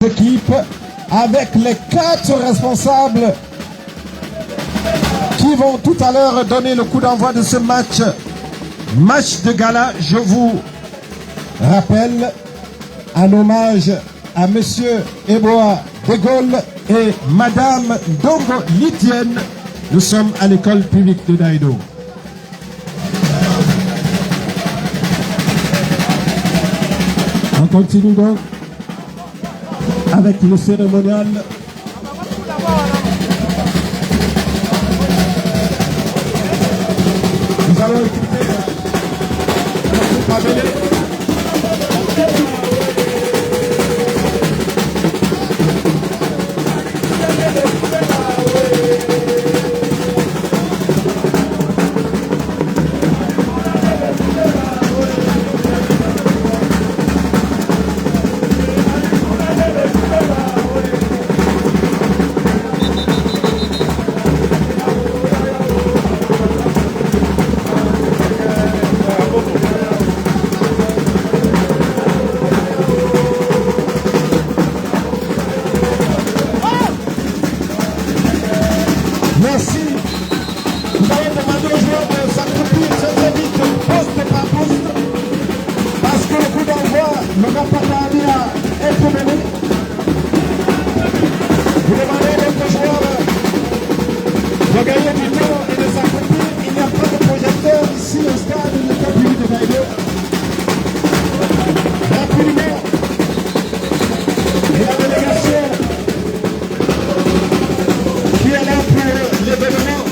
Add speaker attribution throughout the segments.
Speaker 1: équipe avec les 4 responsables qui vont tout à l'heure donner le coup d'envoi de ce match. Match de gala, je vous rappelle, un hommage à Monsieur Eboa de Gaulle et Madame Dongo Litienne. Nous sommes à l'école publique de Daïdo. On continue donc avec le cérémonial. Nous allons écouter Abélé. Merci. Nous allons demander aux joueurs de s'accroupir très vite, poste par poste, parce que le coup d'envoi ne va pas tarder à être donné. Vous demandez à votre joueur de gagner du temps et de s'accroupir. Il n'y a pas de projecteur ici au stade de l'école publique de Daïdo. Rapidement. Et la délégation qui est là pour l'événement,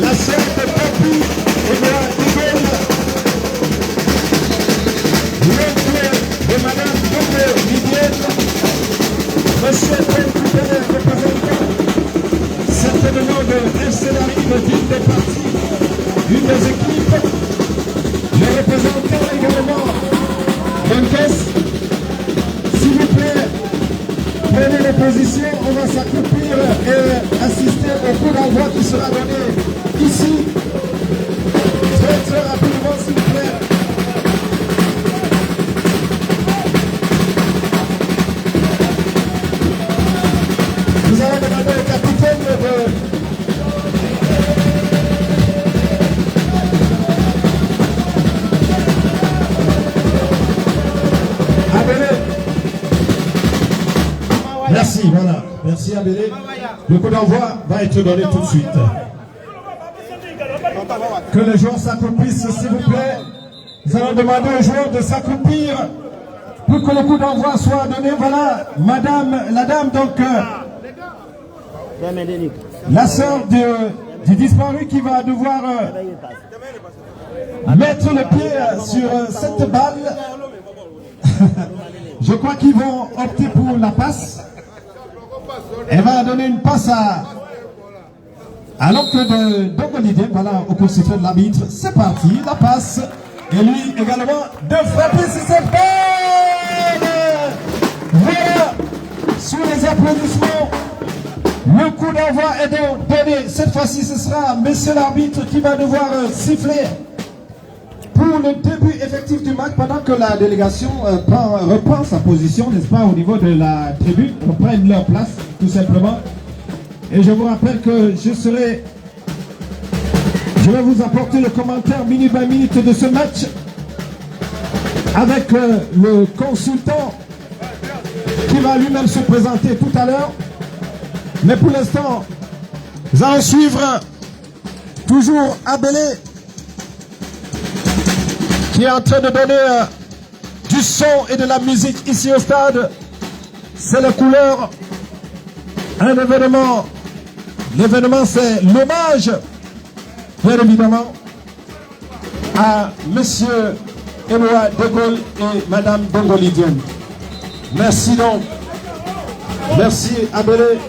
Speaker 1: la sœur de Papi et de Miguel, l'oncle de Madame Dongo Litienne, Monsieur le représentant certainement de FC Larrive, d'une des parties, une des équipes, le représentant également d'Enquès. S'il vous plaît, prenez les positions, on va s'accroupir et assister au coup d'envoi qui sera donné ici. Très rapidement, s'il vous plaît. Nous allons demander au capitaine de... Merci, voilà. Merci Abélé. Le coup d'envoi va être donné tout de suite. Que les joueurs s'accroupissent, s'il vous plaît. Nous allons demander aux joueurs de s'accroupir pour que le coup d'envoi soit donné. Voilà, la dame, donc, la sœur du disparu qui va devoir mettre le pied sur cette balle. Je crois qu'ils vont opter pour la passe. Elle va donner une passe à l'oncle de Dongo Litienne, voilà, au constitué de l'arbitre. C'est parti, la passe. Et lui également de frapper sur cette balle. Voilà, sous les applaudissements, le coup d'envoi est donné. Cette fois-ci, ce sera monsieur l'arbitre qui va devoir siffler pour le début effectif du match, pendant que la délégation reprend sa position, n'est-ce pas, au niveau de la tribune, reprennent leur place, tout simplement. Et je vous rappelle que je vais vous apporter le commentaire minute by minute de ce match avec le consultant qui va lui-même se présenter tout à l'heure. Mais pour l'instant, nous allons suivre toujours Abélé, qui est en train de donner du son et de la musique ici au stade. C'est la couleur. Un événement. L'événement, c'est l'hommage, bien évidemment, à Monsieur Eboa de Gaulle et Madame Dongo Litienne. Merci donc. Merci Abélé.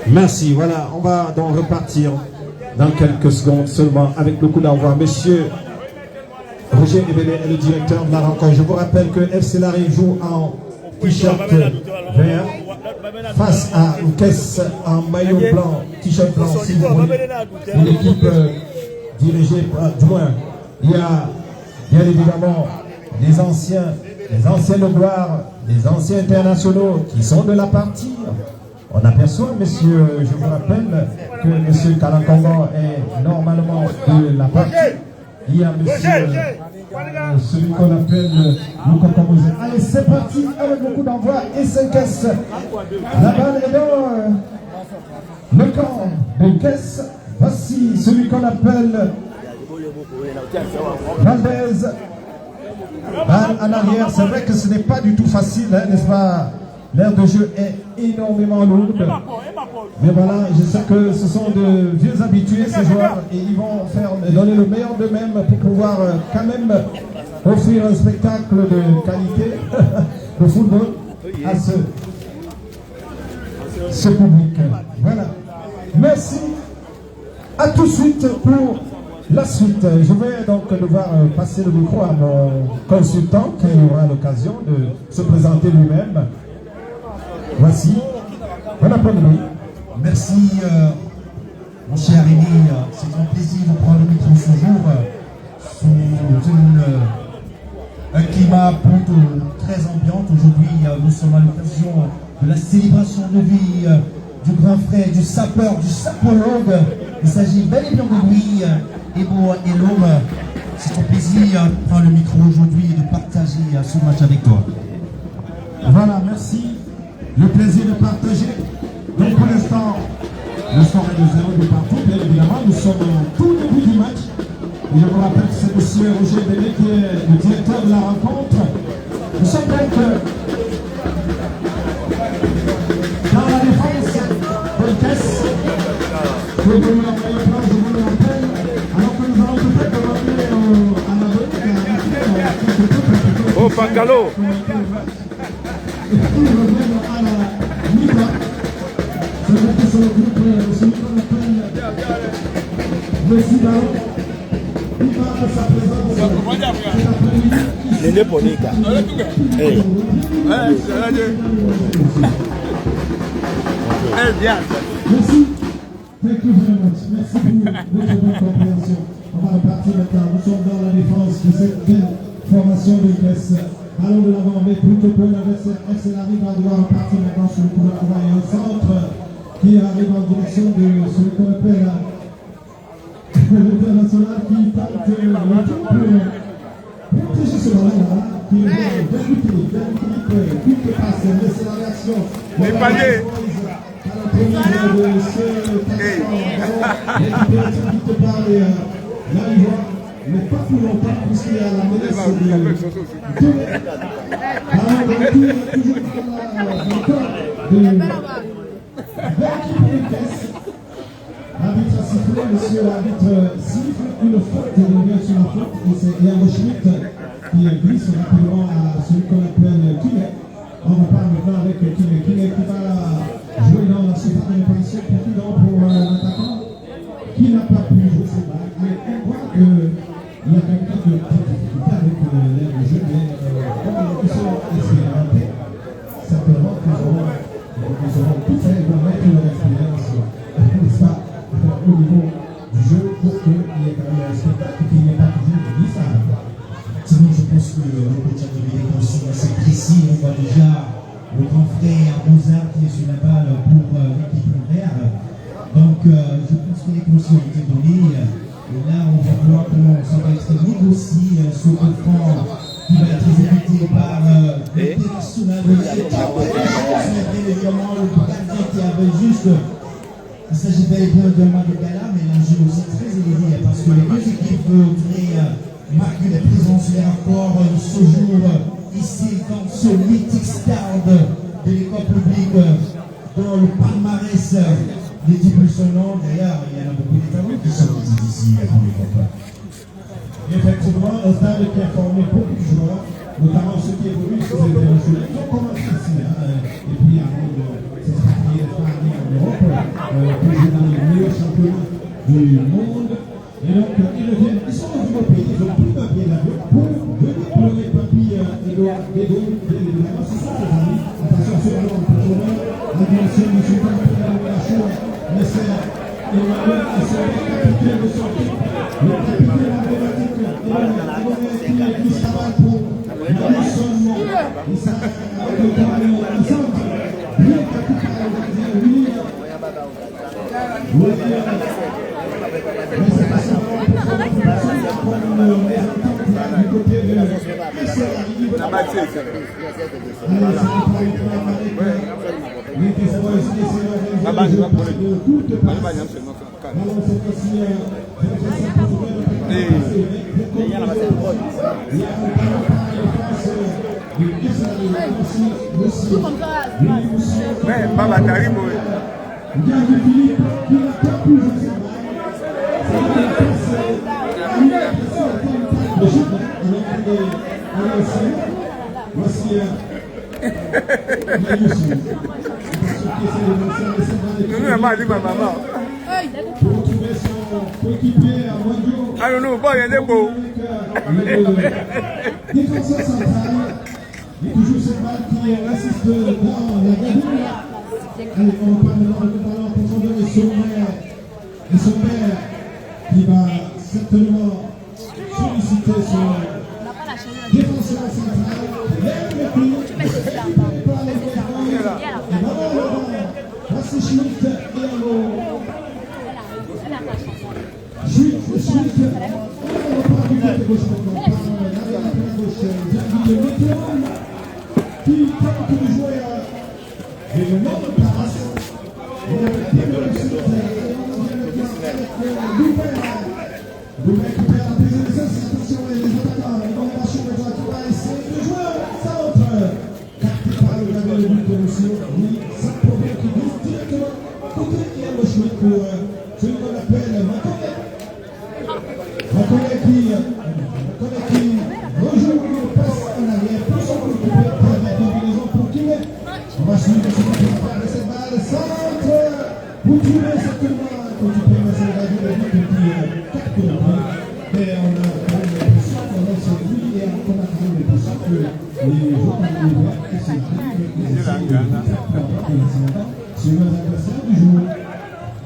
Speaker 1: Merci. Voilà, on va donc repartir dans quelques secondes seulement avec le coup d'envoi. Monsieur Roger Ebélé est le directeur de la rencontre. Je vous rappelle que FC Larrive joue en t-shirt vert face à une caisse en maillot blanc, t-shirt blanc, une équipe dirigée par, du moins, il y a bien évidemment les anciennes gloires, les anciens internationaux qui sont de la partie. On aperçoit, monsieur, je vous rappelle que monsieur Kalankongo est normalement de la partie. Il y a monsieur, celui qu'on appelle Lukokomose. Allez, c'est parti avec beaucoup d'envoi et 5 caisses. La balle est dans le camp de caisse. Voici celui qu'on appelle Valdez. Balle en arrière, c'est vrai que ce n'est pas du tout facile, hein, n'est-ce pas? L'aire de jeu est énormément lourde. Mais voilà, je sais que ce sont de vieux habitués, ces joueurs, et ils vont donner le meilleur d'eux-mêmes pour pouvoir quand même offrir un spectacle de qualité de football à ce public. Voilà. Merci. À tout de suite pour la suite. Je vais donc devoir passer le micro à mon consultant qui aura l'occasion de se présenter lui-même. Voici. Bon après-midi.
Speaker 2: Merci, mon cher Rémi. C'est un plaisir de prendre le micro ce jour sous un climat plutôt très ambiant. Aujourd'hui, nous sommes à l'occasion de la célébration de vie du grand frère, du sapeur, du sapologue. Il s'agit bel et bien de lui, Ebo et l'homme. C'est un plaisir de prendre le micro aujourd'hui et de partager ce match avec toi.
Speaker 1: Voilà, merci. Le plaisir de partager. Donc pour l'instant, le score est de 0 de partout. Bien évidemment, nous sommes au tout début du match. Et je vous rappelle que c'est monsieur Roger Bellé qui est le directeur de la rencontre. Nous sommes donc dans la défense de caisse. Je vous le plan, je vous le rappelle. Alors que nous allons peut-être demander à la
Speaker 3: Oh, Pancalo!
Speaker 1: Et puis reviennent à la mi-temps. C'est vrai que c'est le groupe, celui qu'on appelle le Sidao. Il va de sa présence cet après-midi.
Speaker 3: Nene Ponika. Hey.
Speaker 1: Merci. Thank you very much. Merci pour votre bonne compréhension. On va repartir maintenant. Nous sommes dans la défense de cette belle formation de Grèce. Allons de l'avant, mais plutôt que l'adversaire Excel arrive à devoir repartir maintenant sur le coup de travail. Un centre qui arrive en direction de celui qu'on appelle l'international qui tente le tout pour protéger ce ballon-là, qui est bien lutte, qui passe, mais c'est la réaction.
Speaker 3: Les paniers.
Speaker 1: À la première de ce qui te parle l'Ivoire. Mais pas pour longtemps, puisqu'il y a la menace de alors, le retour toujours l'arbitre a sifflé, monsieur l'arbitre siffle une faute, il revient sur la faute, et c'est Yann Schmitt qui glisse rapidement à celui qu'on appelle Kiné. On repart maintenant avec Kiné qui va jouer dans la surface de réparation pour l'attaquant qui n'a pas pu jouer ses balles. Mais on voit que il y a quelqu'un qui a des difficultés avec l'air de jeu, mais comme ils sont expérimentés, certainement qu'ils auront tout fait, ils vont mettre leur expérience, n'est-ce pas, au niveau du jeu pour qu'il y ait quand même un spectacle qui n'est pas toujours glissable.
Speaker 2: Sinon, je pense que le coach a donné des consignes assez précis. On voit déjà le grand frère Mozart qui est sur la balle pour l'équipe verte. Donc, je pense que les consignes ont été données. Et là, on va voir comment ça va être négocié ce coup franc qui va être exécuté par l'international de l'équipe. Bien évidemment, le gardien qui avait juste. Il s'agit bel et bien d'un match de gala, mais l'enjeu aussi très élevé parce que les deux équipes voudraient marquer la présence et encore ce jour ici dans ce mythique stade de l'école publique dans le palmarès. Les types son nom, d'ailleurs, il y en a beaucoup d'établissements qui sont ici à l'école.
Speaker 1: Effectivement, un stade qui a formé beaucoup de joueurs, notamment ceux qui évoluent sur les internationaux, qui ont commencé ici, et puis avant de s'expatrier en Europe, pour jouer dans les meilleurs championnats du monde. Et donc, ils sont venus au pays, ils ont pris un billet d'avion pour venir pleurer papy Edouard Bédou, évidemment, ce sont ses amis. Attention à ce ballon en profondeur, la direction du sultan de la Choua, mais c'est Emmanuel, c'est le capitaine de son équipe, le capitaine emblématique,
Speaker 3: I don't know, boy, il est beau.
Speaker 2: Défenseur central, il y a toujours cette balle qui assiste dans la galerie. Allez, on parle maintenant de ballon pour son donner et son père qui va certainement solliciter son défenseur central. Lève le pied, pas les et ballon, passe Schmitt et Allo. Schmitt, on repart du côté gauche maintenant. Qui tente de jouer et le nom de passe. Loubet qui perd la prise de l'essence. Attention les attaquants, ils vont marcher le droit qui va essayer de jouer au centre. Capté par le gardien de but de Monsieur. Oui, ça provient qui glisse directement côté Yann Schmitt pour celui qu'on appelle Maconet. Maconet qui rejoue le passe en arrière pour son groupe pour faire la combinaison pour Kiné. On va suivre ce qui va faire de cette balle. Centre pour Kiné certainement. Quand tu peux mettre la gardien de but qui capte. Mais on a quand même l'impression qu'on a sur lui et on a quand même l'impression que les joueurs de l'hiver qui se sur leurs adversaires du jour.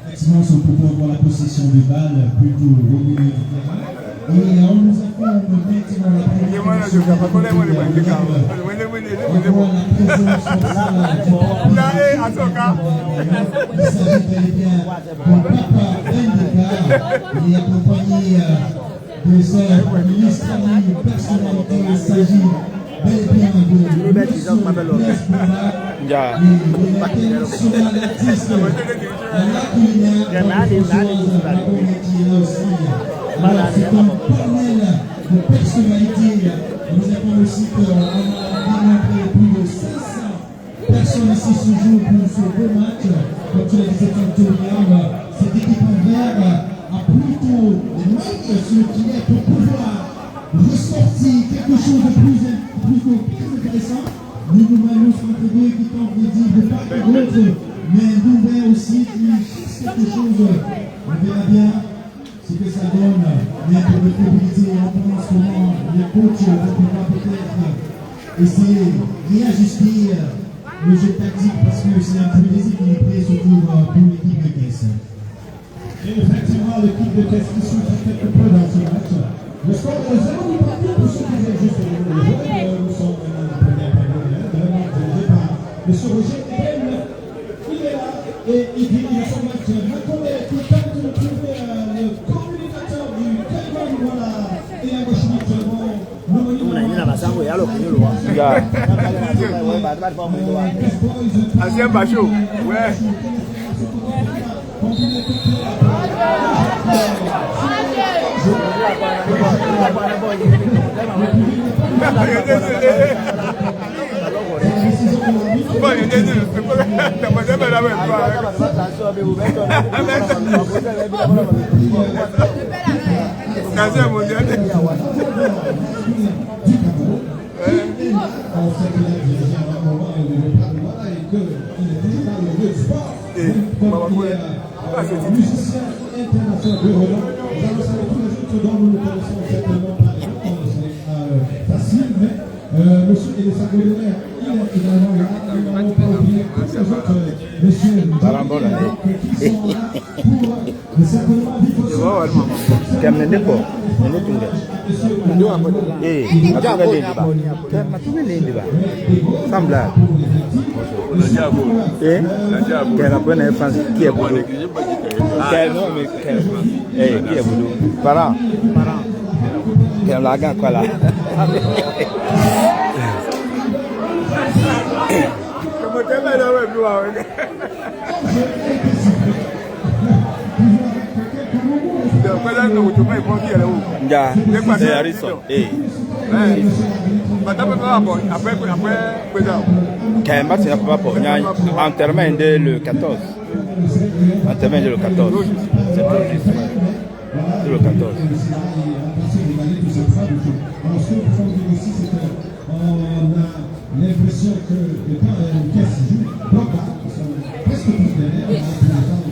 Speaker 2: Effectivement, ce pour avoir la possession des balles plutôt au milieu du terrain. Et on nous informe maintenant la présence de la il s'agit bel et bien de Papa Bendeka. Il est accompagné de sa ministre amie personnalité. Il s'agit bel et bien de Blaise Bourba, l'international artiste, la culinaire, qui est là aussi. Alors, c'est un panel de personnalités. Nous avons aussi qu'on a démontré plus de 500 personnes ici ce jour pour ce beau match. Comme tu l'as dit, c'est Antonio. Cette équipe en vert a plutôt marqué sur le filet pour pouvoir ressortir quelque chose de plus intéressant. Nous nous sommes entre deux équipes en de part et d'autre, mais Doumbé aussi qui cherche quelque chose. On verra bien ce que ça donne, mais pour notre mobilité, on pense comment les coachs vont pouvoir peut-être essayer de réajuster le jeu tactique parce que c'est un peu déséquilibré surtout pour l'équipe de Caisse. Et effectivement, l'équipe de Caisse qui souffre quelque peu dans ce match. Le score est 0 du parti pour ceux qui viennent juste de le jeu. Nous sommes maintenant en première période, vraiment dirigé par M. Roger Ebel. Il est là et il dirige son match. Maconet qui tente de trouver le communicateur du Caïman, voilà. Et à gauche,
Speaker 3: Ancien Bachot, ouais.
Speaker 2: musicien international de renom. Nous allons savoir tous les autres dont nous ne connaissons certainement pas. C'est facile, mais Monsieur Elissa Goldner, il est également là. Nous n'allons pas oublier tous les autres messieurs qui sont là pour simplement vivre ce
Speaker 4: le 14. Enterrement le 14. C'est pas juste. Le 14.
Speaker 2: L'impression que les caisses jouent bloc bas, ils sont presque tous derrière pour attendre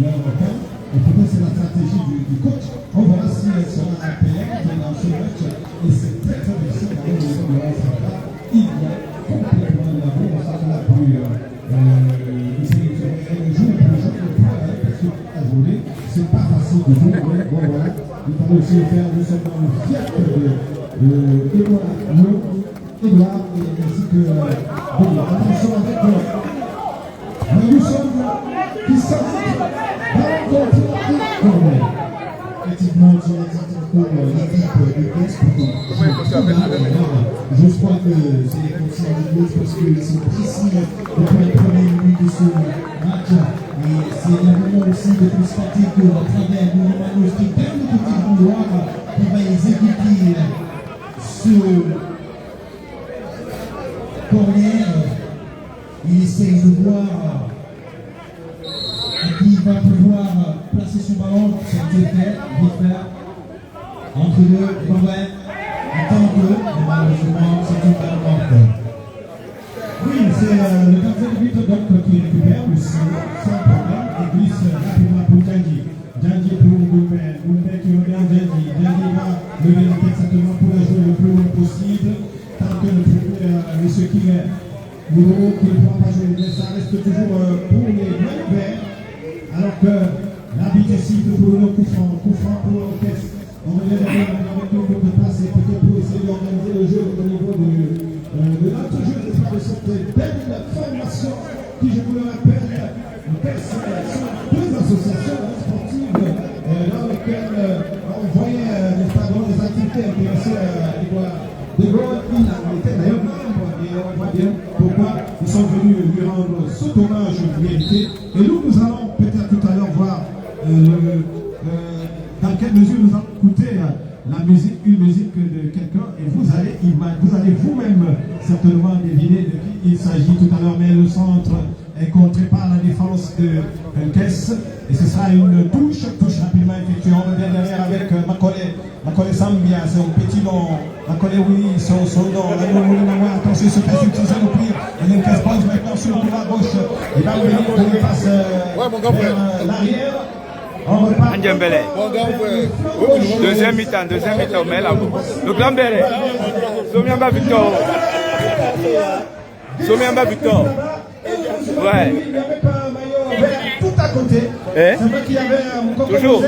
Speaker 2: leur temps. Et peut-être c'est la stratégie du coach. On verra si elle sera payante dans ce match. Et c'est très très difficile d'aller au niveau de la centrale. Il y a complètement de la boue. On sent qu'on a pu jouer le point parce qu'à jouer, c'est pas facile de jouer. Bon voilà. Il faut aussi faire nous sommes dans le fiacre de Edouard ainsi que attention avec nous sommes qui s'affrontent dans le contre. Effectivement, tu as pour l'équipe de Caisse. Je crois que c'est les conseils de gauche parce qu'ils sont précis depuis les premières minutes de ce match. Et c'est le moment aussi de constater que à travers Moulin qui perd le petit couloir qui va exécuter ce corner, il essaye de voir qui va pouvoir placer son ballon. C'est fait, vite fait. Entre deux, Bourgoin attend que, malheureusement, c'est une balle morte. Oui, c'est le gardien de but donc qui récupère aussi, sans problème, et glisse rapidement pour Djandji. Djandji pour Goumbe, Goumbe qui regarde Djandji. Djandji va lever la tête simplement pour la jouer le plus loin possible. Tant que le monsieur qui est nouveau, qui ne pourra pas jouer, mais ça reste toujours pour les mains verts. Alors que l'arbitre siffle pour le coup franc pour l'orchestre. On revient avec une passe et peut-être pour essayer d'organiser le jeu au niveau de notre jeu de cette belle formation qui, je vous le rappelle, sont deux associations sportives dans lesquelles on voyait des activités intéressées de Gaulle. Il était d'ailleurs membre et on voit bien pourquoi ils sont venus lui rendre cet hommage mérité. Et nous allons peut-être tout à l'heure voir dans quelle mesure nous allons écouter la musique, une musique de quelqu'un, et vous allez vous-même certainement deviner de qui il s'agit tout à l'heure, mais le centre est contré par la défense de Caisse, et ce sera une touche rapidement effectuée. On revient derrière avec Makole Sambia, c'est un petit nom, Makole oui, son nom, attention, il se fait utiliser le pire, il y a une caisse pose maintenant sur le couloir gauche, il va revenir pour une passe vers l'arrière.
Speaker 4: Ndjembele. Deuxième mi-temps, mais là. Le grand Béré. Somiamba Victor. Ouais.
Speaker 2: Tout à côté. C'est vrai qu'il y avait un toujours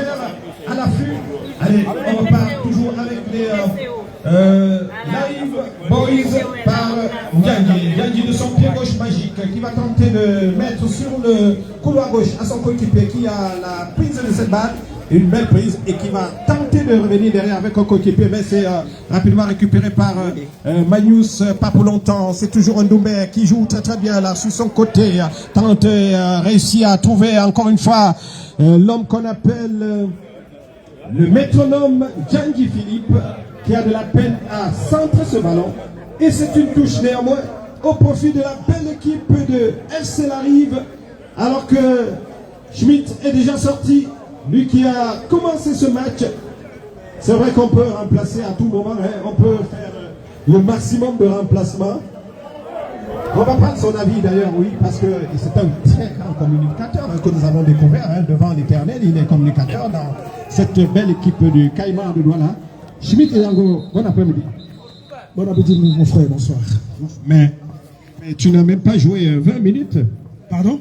Speaker 2: à l'affût. Allez, on repart toujours avec les Live Boys par Djandji de son pied gauche magique qui va tenter de mettre sur le couloir gauche à son coéquipier qui a la prise de cette balle, une belle prise, et qui va tenter de revenir derrière avec un coéquipier, mais c'est rapidement récupéré par Magnus, pas pour longtemps. C'est toujours un Doumbé qui joue très très bien là sur son côté, tente réussit à trouver encore une fois l'homme qu'on appelle le métronome Djandji Philippe, qui a de la peine à centrer ce ballon. Et c'est une touche néanmoins au profit de la belle équipe de FC Larive, alors que Schmitt est déjà sorti, lui qui a commencé ce match. C'est vrai qu'on peut remplacer à tout moment, hein. On peut faire le maximum de remplacements. On va prendre son avis d'ailleurs, oui, parce que c'est un très grand communicateur que nous avons découvert devant l'Éternel. Il est communicateur dans cette belle équipe du Caïman de Douala. Schmitt et Yango, bon après-midi.
Speaker 5: Bon appétit, mon frère, bonsoir.
Speaker 1: Mais tu n'as même pas joué 20 minutes.
Speaker 5: Pardon?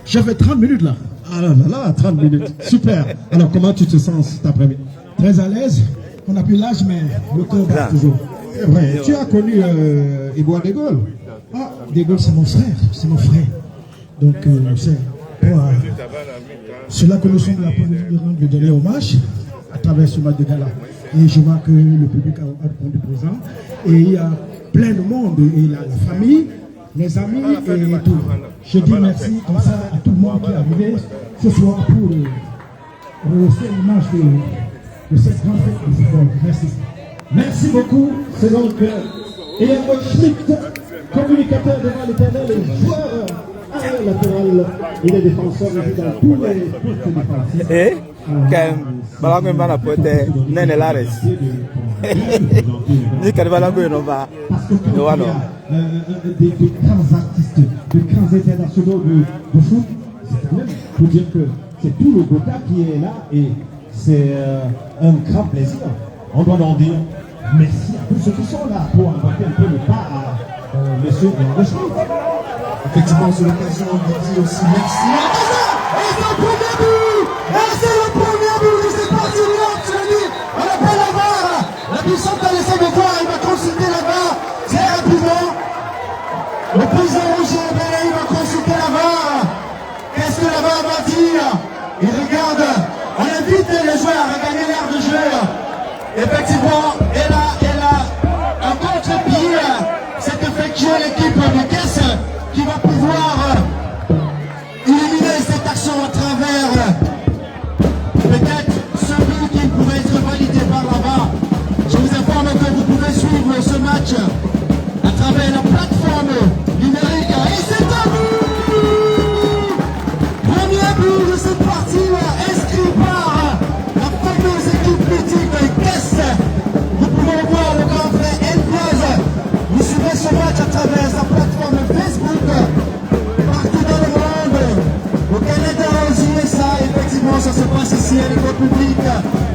Speaker 5: J'ai fait 30 minutes là.
Speaker 1: Ah là là, 30 minutes. Super. Alors, comment tu te sens cet après-midi?
Speaker 5: Très à l'aise. On n'a plus l'âge, mais le corps bat toujours.
Speaker 1: C'est vrai. Tu as connu Iboua De Gaulle.
Speaker 5: Ah, De Gaulle, c'est mon frère. C'est mon frère. Donc, c'est là que nous sommes là pour lui donner hommage à travers ce match de gala. Et je vois que le public a répondu présent. Et il y a plein de monde. Et la famille, les amis et tout. Je dis merci comme ça à tout le monde qui est arrivé ce soir pour rehausser l'image de cette grande fête du football. Merci. Merci beaucoup. C'est donc Ian Schmidt, communicateur devant l'éternel, joueur arrière latéral. Il est défenseur dans tous les postes défensifs.
Speaker 4: Eh? Quand Bala pote Nene Lares. Ni Kadibalango Nova.
Speaker 2: Des grands artistes, de grands internationaux de foot, c'est même pour dire que c'est tout le Bogota qui est là et c'est un grand plaisir. On doit leur dire merci à tous ceux qui sont là pour embarquer un peu le pas à monsieur Ian Schmidt.
Speaker 1: Effectivement, c'est l'occasion de dire aussi merci. Et c'est le premier but! Et c'est le premier but de cette partie de l'Anthony! On appelle la VAR! La puissance a laissé de voir, il va consulter la VAR très rapidement. Le président Roger Bélé, il va consulter la VAR. Qu'est-ce que la VAR va dire? Il regarde. On invite les joueurs à gagner l'air de jeu. Effectivement, et là, un contre-pied s'est effectué l'équipe de Caisse qui va pouvoir éliminer cette action à travers peut-être ce but qui pourrait être validé par là-bas. Je vous informe que vous pouvez suivre ce match à travers la plateforme numérique. Et c'est un but! Premier but de cette partie inscrit par la fameuse équipe mythique de Caisse. Vous pouvez voir le grand frère Elviaz. Vous suivez ce match à travers sa plateforme Facebook. Partout dans le monde, au Canada, aux USA, effectivement, ça se passe ici à l'école publique.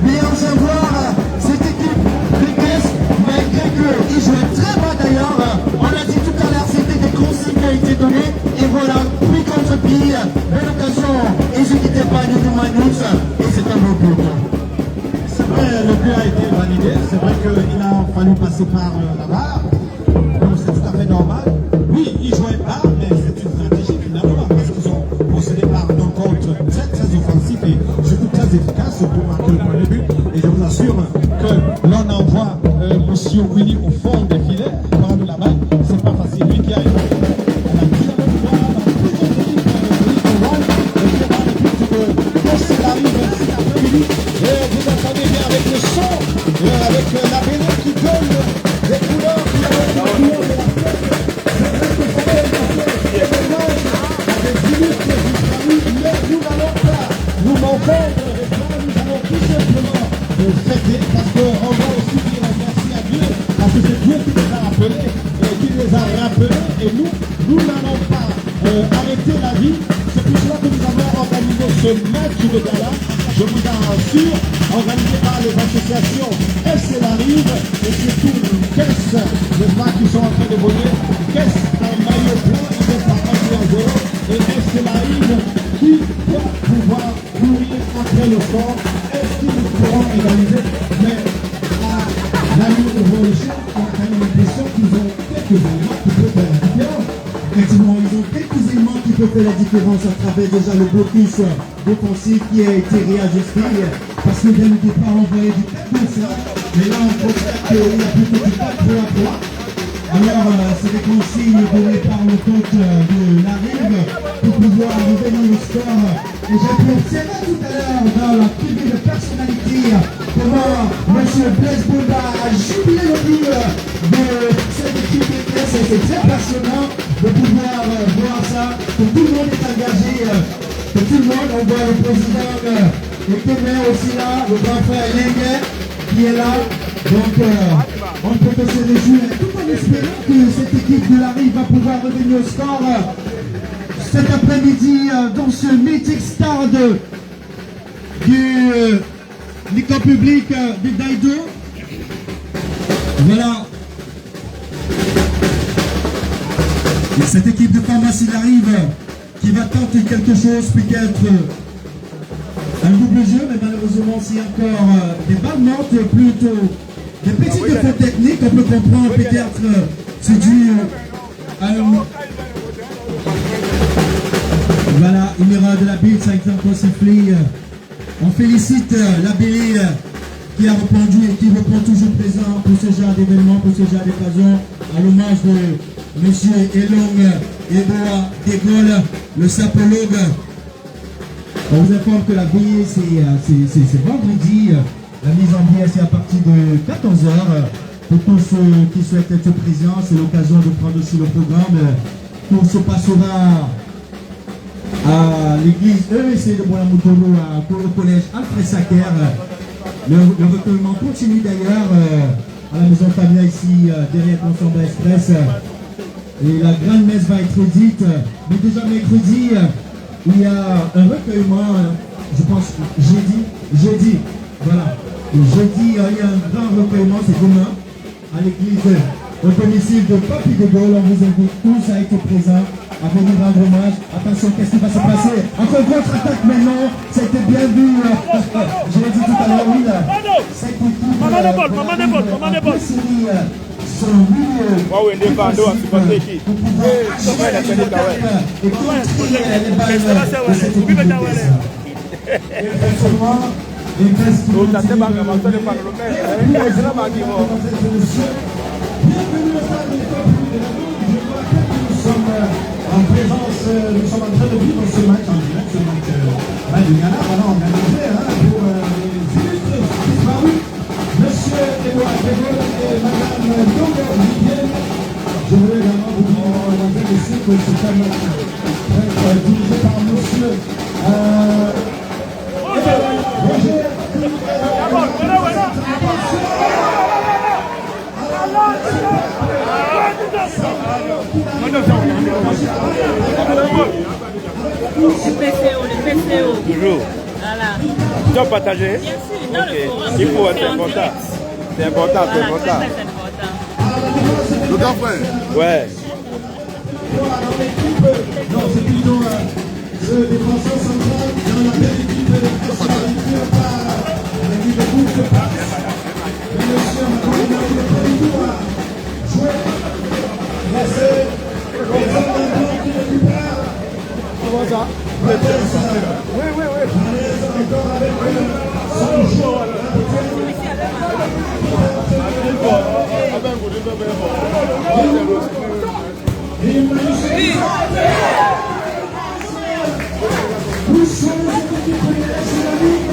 Speaker 1: Mais on vient voir cette équipe de Caisse, malgré qu'ils jouaient très bas d'ailleurs. On l'a dit tout à l'heure, c'était des consignes qui ont été données. Et voilà, puis contre pied, belle occasion. Et je n'étais pas du tout Manus. Et c'est un beau but. C'est vrai, le but a été validé. C'est vrai qu'il a fallu passer par la barre. Donc c'est tout à fait normal. Oui, ils jouaient pas, mais c'est une stratégie finalement, parce qu'ils ont procédé par un contre très très offensif et surtout très efficace pour marquer le premier but. Et je vous assure que l'on envoie monsieur Willy au fond des filets, par de la balle, c'est pas facile. Lui qui a une et vous entendez bien avec le son, avec la BD qui donne des couleurs qui ont des couleurs de la fête. C'est vrai que ça fait passer des mélanges à des minutes jusqu'à nous, mais nous n'allons pas nous m'entendre, nous allons tout simplement fêter parce qu'on va aussi dire merci à Dieu, parce que c'est Dieu qui nous a appelés et qui nous a rappelés et nous n'allons pas arrêter la vie. C'est pour cela que nous avons organisé ce match de gala. Je vous assure, organisé par les associations FC La Rive et surtout Caisse, les matchs qui sont en train de voler. Caisse en maillot blanc, ils vont par 1-0 et FC La Rive qui doit pouvoir courir après le sport. Est-ce qu'ils pourront égaliser? Mais à la Ligue de Révolution, on a quand même l'impression qu'ils ont quelques éléments qui peuvent faire la différence. Effectivement, ils ont quelques éléments qui peuvent faire la différence à travers déjà le blocus défensif qui a été réajusté parce que dès le départ on voyait du 4-5, mais là on constate qu'il y a plutôt du 4-3-3. Alors c'est des consignes données par le coach de La Rive pour pouvoir arriver dans le score. Et j'ai pu observer tout à l'heure dans la tribune de personnalité comment M. Blaise Bonda a jubilé le but de cette équipe de Caisse. Et c'est très passionnant de pouvoir voir ça, que tout le monde est engagé, que tout le monde, on voit le président Ekeme aussi là, le grand frère Lengue qui est là. Donc on ne peut que se réjouir tout en espérant que cette équipe de La Rive va pouvoir revenir au score cet après-midi dans ce mythique stade du l'école publique du Daïdo. Voilà.
Speaker 2: Et cette équipe de Famas, il arrive, qui va tenter quelque chose, peut-être un double jeu, mais malheureusement, c'est encore des balles mortes, plutôt des petits défauts techniques. On peut comprendre, peut-être, c'est dû à voilà, une erreur de la bille, ça a été encore sifflé. On félicite la BI qui a répondu et qui répond toujours présent pour ce genre d'événement, pour ce genre d'occasion, à l'hommage de M. Elong Eboa Degol, le sapologue. On vous informe que la BI, c'est vendredi. La mise en biais, c'est à partir de 14h. Pour tous ceux qui souhaitent être présents, c'est l'occasion de prendre aussi le programme. Tout se passera à l'église EEC de Bonamoutoro, au collège Alfred Sacker. Le recueillement continue d'ailleurs à la maison familiale ici, derrière Consombre Express. Et la grande messe va être dite. Mais déjà mercredi, il y a un recueillement, je pense jeudi, voilà. Jeudi, il y a un grand recueillement, c'est demain, à l'église au domicile de Papy de Gaulle. On vous invite tous à être présents, à venir rendre hommage. Attention, qu'est-ce qui va se passer? Encore contre-attaque maintenant, c'était bien vu. Je l'ai dit tout à l'heure, oui. Cette équipe,
Speaker 3: Maman de bol.
Speaker 2: son milieu.
Speaker 4: Waouh, il est bando à supporter qui? Comment il a fait les kawais?
Speaker 2: Et contrer les balles de cette équipe de
Speaker 4: Oh, t'as tellement commencé de parler le maire. C'est là-bas qui va.
Speaker 1: Bienvenue au stade de je crois que nous sommes en présence, nous sommes en train de vivre ce match en direct, ce match du Ghana, voilà, organisé pour les illustres disparus, monsieur Edouard Degol et madame Dogo Vivienne. Je voulais également vous dire, mademoiselle et messieurs, que c'est un match dirigé par monsieur Roger.
Speaker 6: Le PCO.
Speaker 4: Toujours.
Speaker 6: Voilà.
Speaker 4: Tu dois partager?
Speaker 6: Bien sûr, dans le forum.
Speaker 4: Il faut, c'est important. C'est important, c'est
Speaker 6: Voilà,
Speaker 4: important.
Speaker 6: très, très important.
Speaker 3: Le grand frère.
Speaker 4: Ouais.
Speaker 1: Non, c'est plutôt le défenseur central dans la belle équipe de nationalité par l'équipe de groupe de passe. Le monsieur Macolinari de Péridou a joué, laissé les hommes blancs qui récupèrent.
Speaker 3: Comment ça?
Speaker 1: Oui. Encore avec son joueur. Nous sommes une équipe de nationalité.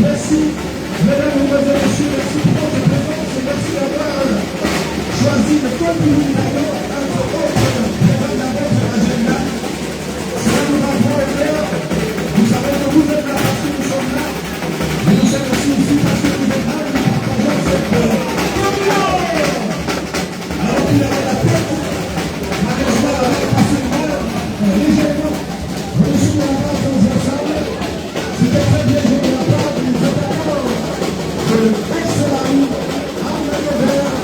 Speaker 1: Merci, mesdames, mesdemoiselles, messieurs, merci pour votre présence et merci d'avoir choisi le code du Lignano entre autres programmes dans votre agenda. Cela nous renvoie au clair. Vous savez que vous êtes là parce que nous sommes là, mais nous sommes aussi ici parce que vous êtes là et nous partageons cette communion. Alors qu'il avait la tête, malheureusement, avec facilement, légèrement, reçu la base dans un ensemble. C'était très bien joué de la part des attaquants de l'ex-Salari, Arnaud Vert,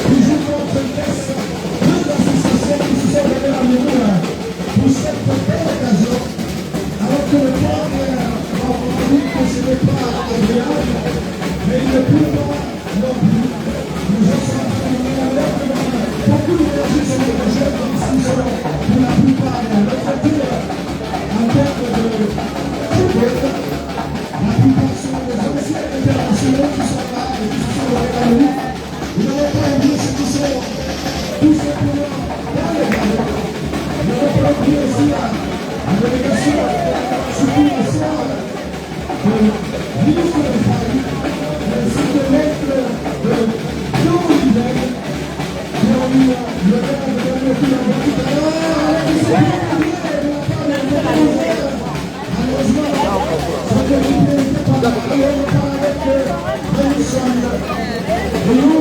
Speaker 1: qui joue contre l'Est.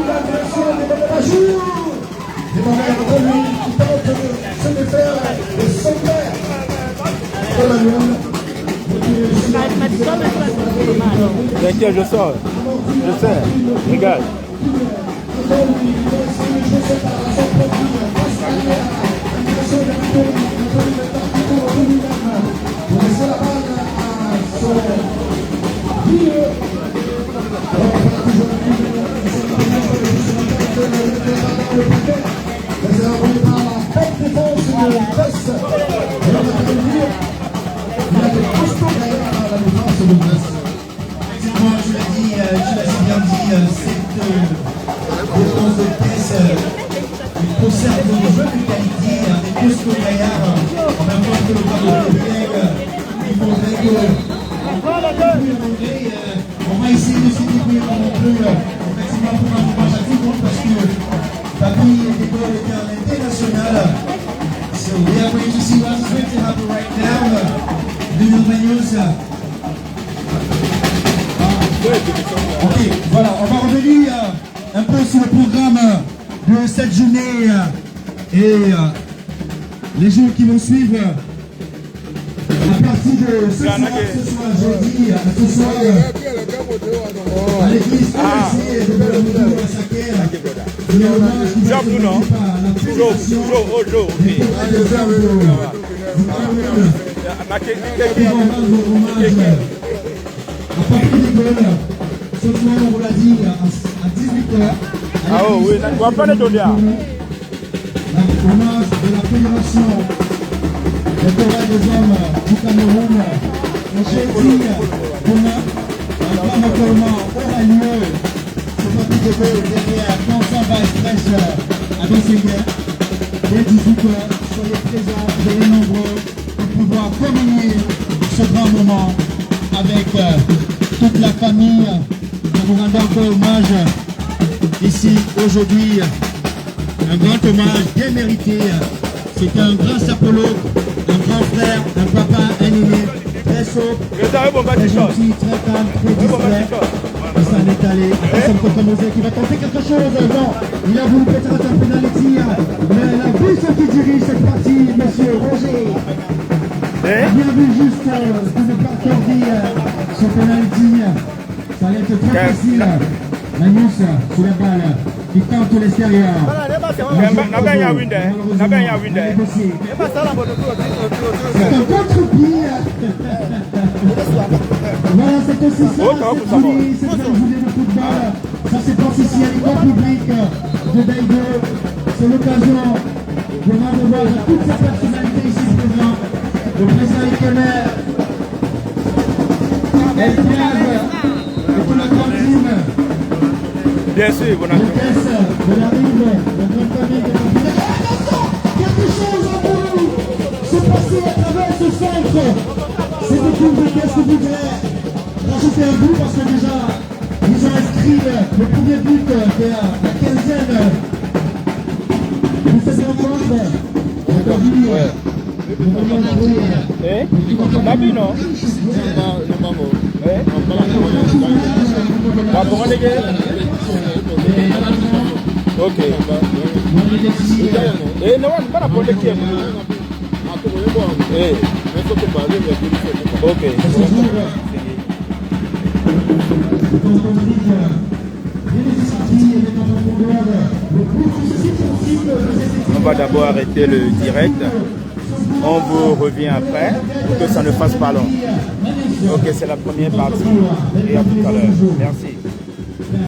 Speaker 1: l'agression des Bajou. Des moments de lui qui tente de se défaire de son père.
Speaker 4: T'inquiète, je sors. Je sais. Regarde.
Speaker 2: Défense de pièces, il conserve le jeu de qualité avec Cosco Gaillard, en même temps que le Cameroun de il faudrait que on va essayer de se débrouiller non plus effectivement pour un match à tout le monde parce que Papi était à l'international. So we are going to see what's going to happen right now. De news. Ok, voilà, on va revenir un peu sur le programme de cette journée et les jours qui vont suivre. À partir de ce soir jeudi, ce soir, à l'église de Bellevue à Saker, il y a un hommage qui va être rendu par la fédération des à partir des goals, ce soir on vous l'a dit à 18h.
Speaker 4: Ah oui, on va pas les donner.
Speaker 2: Hommage de la fédération des chorales des hommes du Cameroun. Le jeudi demain, un grand recueillement aura lieu sur Papi de Gaulle derrière Kansamba Express à Bességuer. Dès 18h, soyez présents, soyez nombreux pour pouvoir communier ce grand moment avec toute la famille. Nous vous rendons encore hommage ici aujourd'hui. Un grand hommage bien mérité. C'est un grand sapologue, un grand frère, un papa, un aîné, très sobre, très gentil, très calme, très discret. Il s'en est allé. C'est Kokamose qui va tenter quelque chose. Non, il a voulu peut-être un penalty, mais la vu ce qui dirige cette partie, monsieur Roger. Bien vu juste de ne pas accorder ce penalty. Ça allait être très facile. Magnus sur la balle qui tente l'extérieur. C'est un contre-pied. Voilà, c'est aussi ça. C'est une journée de football. Ça se passe ici à l'école publique de Daïgo. C'est l'occasion de rendre hommage à toutes ces personnalités ici présentes. Le président Ikemer, El Piaz et toute la grande team.
Speaker 4: Bien sûr, bon
Speaker 2: L'hôtesse de la rive, la grande famille de Papi. Attention, quelque chose en vous se passer à travers ce centre. C'est beaucoup de qu'est-ce que vous voudrez rajouter un but parce que déjà, ils ont inscrit le premier but de la quinzaine. Vous faites entendre aujourd'hui.
Speaker 4: Nabi non? Ok. Eh, non, on va la prendre qui est ok. On va d'abord arrêter le direct. On vous revient après pour que ça ne fasse pas long. Ok, c'est la première partie. Et à tout à l'heure. Merci.